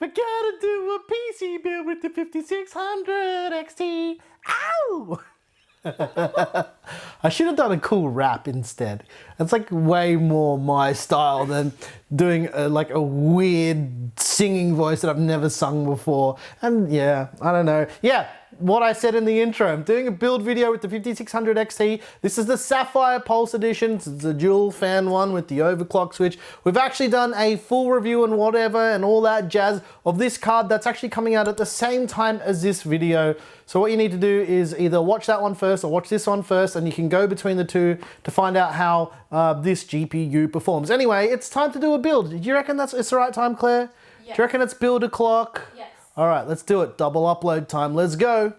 We gotta do a PC build with the 5600 XT. Ow! I should have done a cool rap instead. It's like way more my style than doing like a weird singing voice that I've never sung before. And yeah, I don't know. Yeah, what I said in the intro, I'm doing a build video with the 5600 XT. This is the Sapphire Pulse edition. It's a dual fan one with the overclock switch. We've actually done a full review and whatever and all that jazz of this card that's actually coming out at the same time as this video. So what you need to do is either watch that one first or watch this one first, and you can go between the two to find out how this GPU performs. Anyway, it's time to do a build. Do you reckon it's the right time, Claire? Yes. Do you reckon it's build o'clock? Yes. All right, let's do it. Double upload time. Let's go.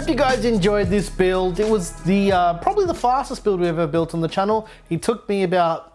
hope you guys enjoyed this build. It was the probably the fastest build we've ever built on the channel. It took me about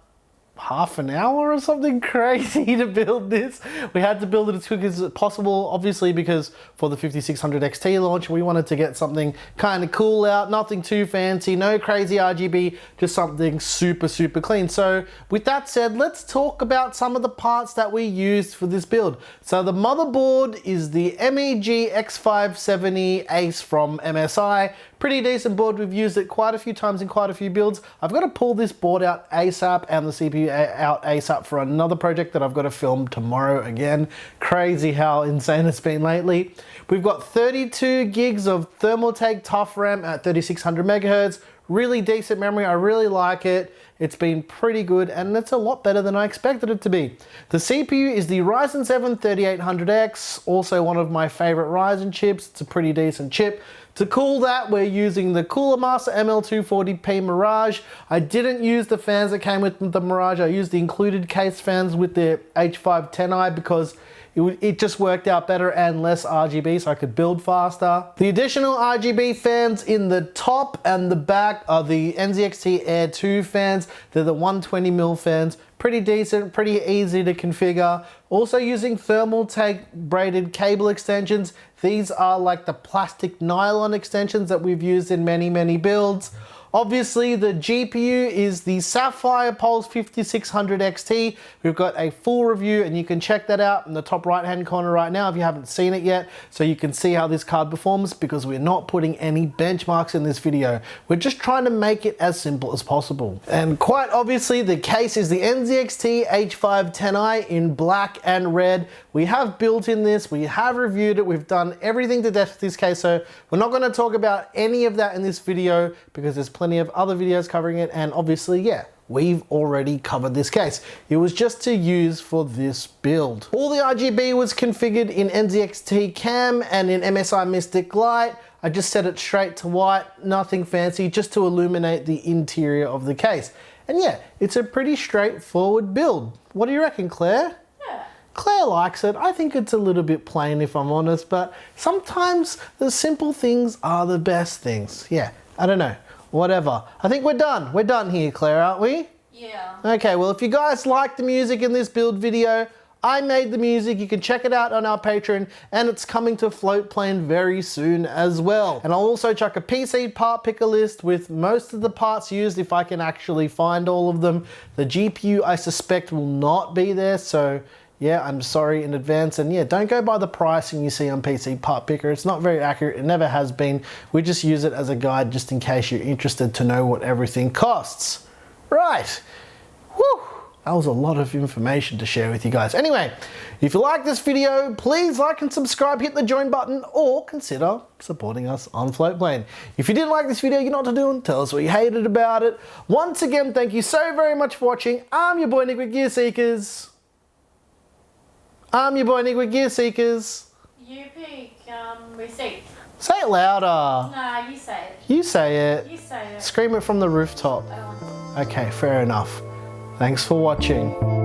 half an hour or something crazy to build this. We had to build it as quick as possible, obviously, because for the 5600 XT launch, we wanted to get something kind of cool out, nothing too fancy, no crazy RGB, just something super, super clean. So with that said, let's talk about some of the parts that we used for this build. So the motherboard is the MEG X570 Ace from MSI. Pretty decent board. We've used it quite a few times in quite a few builds. I've got to pull this board out ASAP and the CPU out ASAP for another project that I've got to film tomorrow again. Crazy how insane it's been lately. We've got 32 gigs of Thermaltake Tough RAM at 3600 megahertz. Really decent memory. I really like it. It's been pretty good and it's a lot better than I expected it to be. The CPU is the Ryzen 7 3800X, also one of my favorite Ryzen chips. It's a pretty decent chip. To cool that, we're using the Cooler Master ML240p Mirage. I didn't use the fans that came with the Mirage. I used the included case fans with the H5 10i because it just worked out better and less RGB, so I could build faster. The additional RGB fans in the top and the back are the NZXT Air 2 fans. They're the 120mm fans. Pretty decent, pretty easy to configure. Also using Thermaltake braided cable extensions. These are like the plastic nylon extensions that we've used in many, many builds. Obviously, the GPU is the Sapphire Pulse 5600 XT. We've got a full review and you can check that out in the top right-hand corner right now if you haven't seen it yet, so you can see how this card performs, because we're not putting any benchmarks in this video. We're just trying to make it as simple as possible. And quite obviously, the case is the NZXT H5 10i in black and red. We have built in this, we have reviewed it, we've done everything to death with this case, so we're not going to talk about any of that in this video because there's plenty of other videos covering it, and obviously, yeah, we've already covered this case. It was just to use for this build. All the RGB was configured in NZXT Cam and in MSI Mystic Light. I just set it straight to white, nothing fancy, just to illuminate the interior of the case. And yeah, it's a pretty straightforward build. What do you reckon, Claire? Claire likes it. I think it's a little bit plain, if I'm honest, but sometimes the simple things are the best things. Yeah, I don't know. Whatever. I think we're done. We're done here, Claire, aren't we? Yeah. Okay, well, if you guys like the music in this build video, I made the music. You can check it out on our Patreon, and it's coming to FLOATPLANE very soon as well. And I'll also chuck a PC part picker list with most of the parts used if I can actually find all of them. The GPU, I suspect, will not be there, so yeah, I'm sorry in advance. And yeah, don't go by the pricing you see on PC Part Picker. It's not very accurate. It never has been. We just use it as a guide just in case you're interested to know what everything costs. Right. Whew. That was a lot of information to share with you guys. Anyway, if you like this video, please like and subscribe, hit the join button, or consider supporting us on FLOATPLANE. If you didn't like this video, you know what to do, and tell us what you hated about it. Once again, thank you so very much for watching. I'm your boy Nick with Gear Seekers. I'm your boy Nick with Gear Seekers. You pick receipt. Say it louder. Nah, you say it. You say it. You say it. Scream it from the rooftop. I don't want to. Okay, fair enough. Thanks for watching.